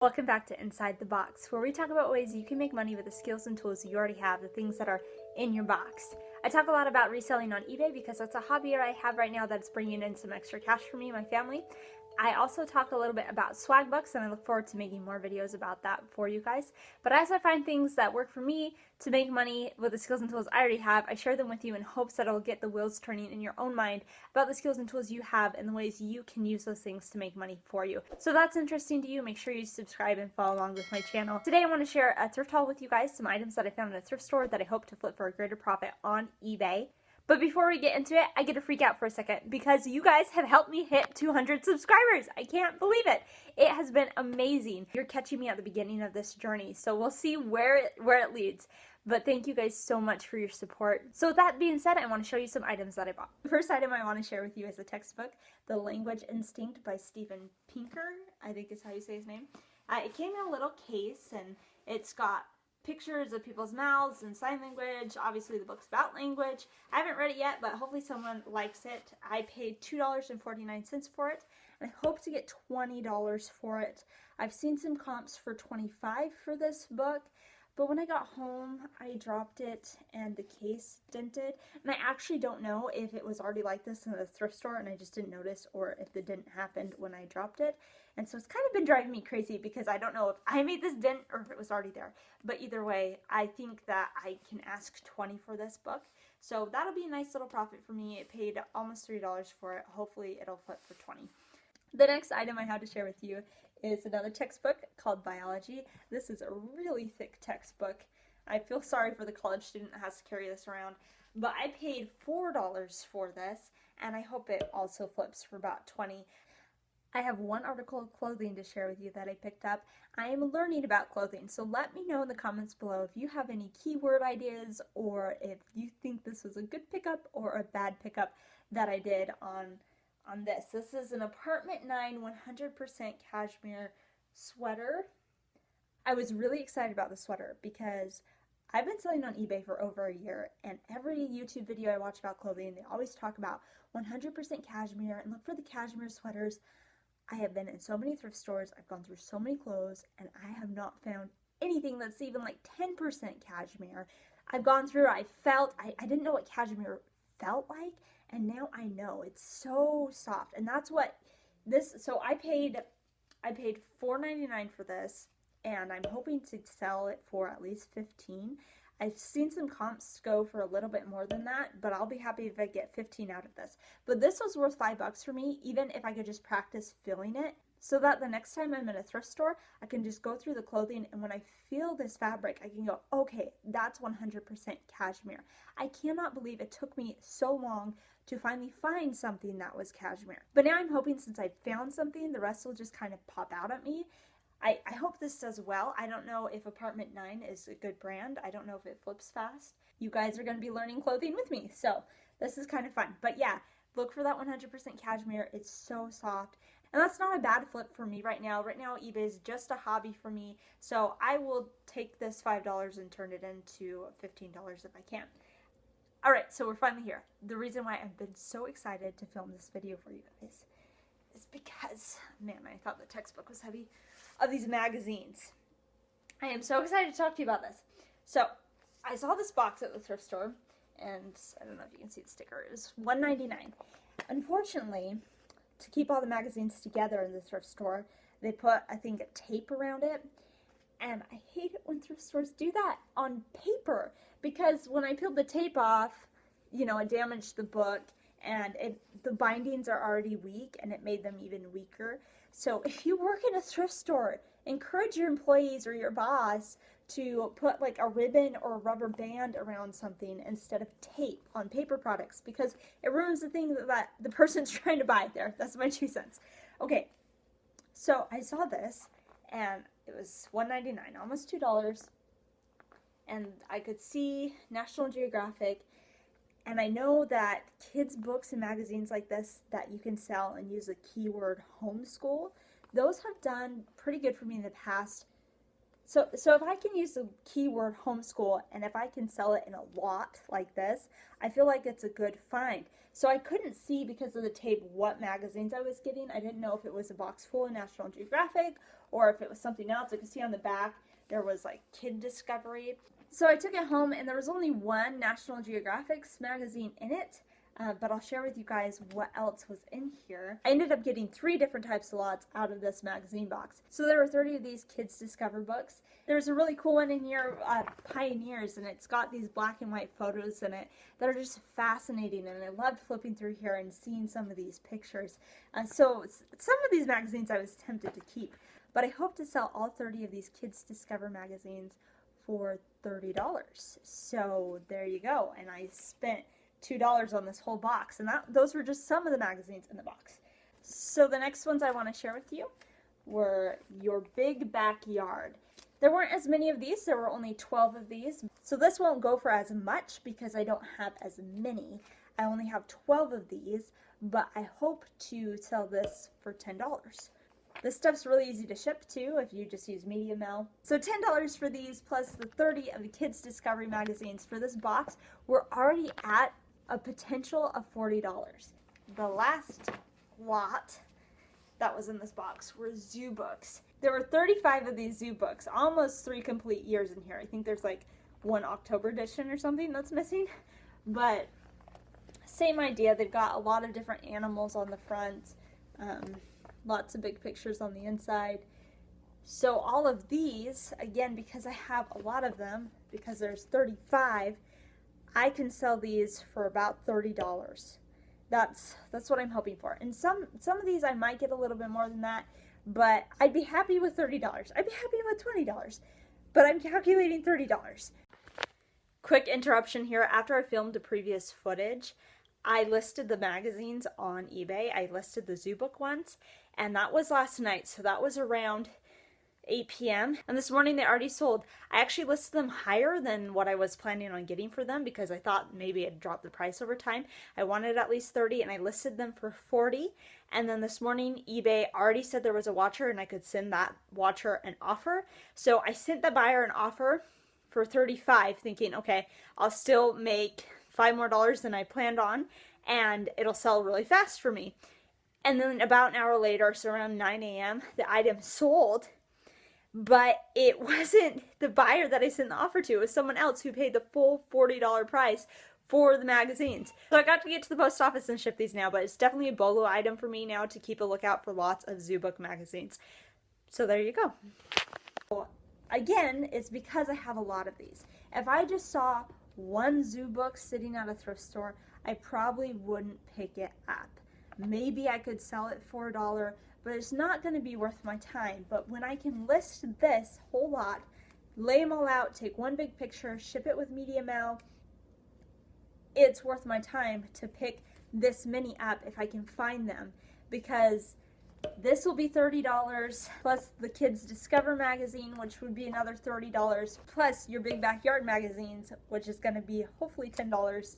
Welcome back to Inside the Box, where we talk about ways you can make money with the skills and tools you already have, the things that are in your box. I talk a lot about reselling on eBay because that's a hobby I have right now that's bringing in some extra cash for me and my family. I also talk a little bit about Swagbucks, and I look forward to making more videos about that for you guys. But as I find things that work for me to make money with the skills and tools I already have, I share them with you in hopes that it'll get the wheels turning in your own mind about the skills and tools you have and the ways you can use those things to make money for you. So if that's interesting to you, make sure you subscribe and follow along with my channel. Today I want to share a thrift haul with you guys, some items that I found in a thrift store that I hope to flip for a greater profit on eBay. But before we get into it, I get to freak out for a second because you guys have helped me hit 200 subscribers. I can't believe it. It has been amazing. You're catching me at the beginning of this journey, so we'll see where it leads. But thank you guys so much for your support. So with that being said, I want to show you some items that I bought. The first item I want to share with you is a textbook, The Language Instinct by Steven Pinker, I think is how you say his name. It came in a little case, and it's got pictures of people's mouths and sign language. Obviously the book's about language. I haven't read it yet, but hopefully someone likes it. I paid $2.49 for it, and I hope to get $20 for it. I've seen some comps for $25 for this book, but when I got home, I dropped it and the case dented. And I actually don't know if it was already like this in the thrift store and I just didn't notice, or if it didn't happen when I dropped it. And so it's kind of been driving me crazy because I don't know if I made this dent or if it was already there. But either way, I think that I can ask $20 for this book. So that'll be a nice little profit for me. It paid almost $3 for it. Hopefully it'll flip for $20. The next item I have to share with you is another textbook called Biology. This is a really thick textbook. I feel sorry for the college student that has to carry this around, but I paid $4 for this, and I hope it also flips for about $20. I have one article of clothing to share with you that I picked up. I am learning about clothing, so let me know in the comments below if you have any keyword ideas or if you think this was a good pickup or a bad pickup that I did on this. This is an Apartment 9 100% cashmere sweater. I was really excited about the sweater because I've been selling on eBay for over a year, and every YouTube video I watch about clothing, they always talk about 100% cashmere and look for the cashmere sweaters. I have been in so many thrift stores, I've gone through so many clothes, and I have not found anything that's even like 10% cashmere. I've gone through, I didn't know what cashmere felt like, and now I know. It's so soft, and that's what this, so I paid $4.99 for this, and I'm hoping to sell it for at least $15. I've seen some comps go for a little bit more than that, but I'll be happy if I get 15 out of this. But this was worth $5 for me, even if I could just practice filling it, so that the next time I'm in a thrift store, I can just go through the clothing, and when I feel this fabric, I can go, okay, that's 100% cashmere. I cannot believe it took me so long to finally find something that was cashmere. But now I'm hoping, since I found something, the rest will just kind of pop out at me. I hope this does well. I don't know if Apartment 9 is a good brand. I don't know if it flips fast. You guys are going to be learning clothing with me, so this is kind of fun. But yeah, look for that 100% cashmere. It's so soft. And that's not a bad flip for me right now. Right now, eBay is just a hobby for me, so I will take this $5 and turn it into $15 if I can. Alright, so we're finally here. The reason why I've been so excited to film this video for you guys is because, man, I thought the textbook was heavy, of these magazines. I am so excited to talk to you about this. So, I saw this box at the thrift store, and I don't know if you can see the sticker. It was $1.99. Unfortunately, to keep all the magazines together in the thrift store, they put, I think, a tape around it. And I hate it when thrift stores do that on paper, because when I peeled the tape off, you know, it damaged the book, and the bindings are already weak, and it made them even weaker. So if you work in a thrift store, encourage your employees or your boss to put like a ribbon or a rubber band around something instead of tape on paper products, because it ruins the thing that the person's trying to buy there. That's my 2 cents. Okay, so I saw this, and it was $1.99, almost $2, and I could see National Geographic, and I know that kids' books and magazines like this that you can sell and use the keyword homeschool, those have done pretty good for me in the past. So if I can use the keyword homeschool, and if I can sell it in a lot like this, I feel like it's a good find. So I couldn't see, because of the tape, what magazines I was getting. I didn't know if it was a box full of National Geographic or if it was something else. You can see on the back there was like Kid Discovery. So I took it home, and there was only one National Geographic magazine in it. But I'll share with you guys what else was in here. I ended up getting 3 different types of lots out of this magazine box. So there were 30 of these Kids Discover books. There's a really cool one in here, Pioneers, and it's got these black and white photos in it that are just fascinating, and I loved flipping through here and seeing some of these pictures. So some of these magazines I was tempted to keep, but I hope to sell all 30 of these Kids Discover magazines for $30. So there you go, and I spent $2 on this whole box, and those were just some of the magazines in the box. So the next ones I want to share with you were Your Big Backyard. There weren't as many of these, there were only 12 of these, so this won't go for as much because I don't have as many. I only have 12 of these, but I hope to sell this for $10. This stuff's really easy to ship too if you just use media mail. So $10 for these plus the 30 of the Kids Discovery magazines for this box. We're already at a potential of $40. The last lot that was in this box were zoo books. There were 35 of these zoo books, almost 3 complete years in here. I think there's like one October edition or something that's missing, but same idea. They've got a lot of different animals on the front, lots of big pictures on the inside. So all of these, again, because I have a lot of them, because there's 35, I can sell these for about $30. That's what I'm hoping for. And some of these I might get a little bit more than that, but I'd be happy with $30. I'd be happy with $20, but I'm calculating $30. Quick interruption here. After I filmed the previous footage, I listed the magazines on eBay. I listed the zoo book ones, and that was last night, so that was around 8 p.m. and this morning they already sold. I actually listed them higher than what I was planning on getting for them because I thought maybe I'd drop the price over time. I wanted at least 30 and I listed them for 40, and then this morning eBay already said there was a watcher and I could send that watcher an offer. So I sent the buyer an offer for 35 thinking, okay, I'll still make $5 more than I planned on and it'll sell really fast for me. And then about an hour later, so around 9 a.m., the item sold. But it wasn't the buyer that I sent the offer to. It was someone else who paid the full $40 price for the magazines. So I got to get to the post office and ship these now, but it's definitely a Bolo item for me now to keep a lookout for lots of zoo book magazines. So there you go. So again, it's because I have a lot of these. If I just saw one zoo book sitting at a thrift store, I probably wouldn't pick it up. Maybe I could sell it for $1, but it's not going to be worth my time. But when I can list this whole lot, lay them all out, take one big picture, ship it with media mail, it's worth my time to pick this many up if I can find them, because this will be $30 plus the Kids Discover magazine, which would be another $30, plus your Big Backyard magazines, which is going to be hopefully $10.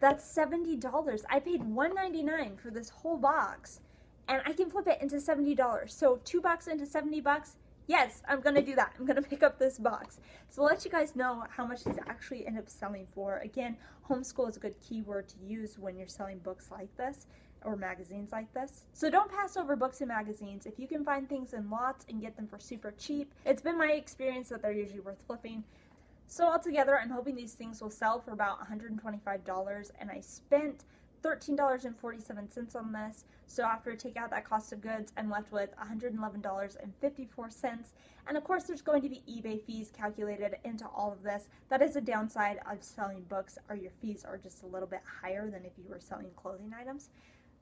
That's $70. I paid $1.99 for this whole box, and I can flip it into $70. So $2 into $70. Yes, I'm going to do that. I'm going to pick up this box. So I'll let you guys know how much these actually end up selling for. Again, homeschool is a good keyword to use when you're selling books like this or magazines like this. So don't pass over books and magazines. If you can find things in lots and get them for super cheap, it's been my experience that they're usually worth flipping. So altogether, I'm hoping these things will sell for about $125, and I spent $13.47 on this. So after I take out that cost of goods, I'm left with $111.54. And of course, there's going to be eBay fees calculated into all of this. That is a downside of selling books, or your fees are just a little bit higher than if you were selling clothing items.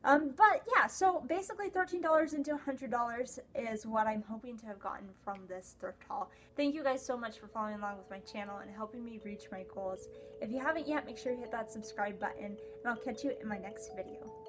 But yeah, so basically $13 into $100 is what I'm hoping to have gotten from this thrift haul. Thank you guys so much for following along with my channel and helping me reach my goals. If you haven't yet, make sure you hit that subscribe button, and I'll catch you in my next video.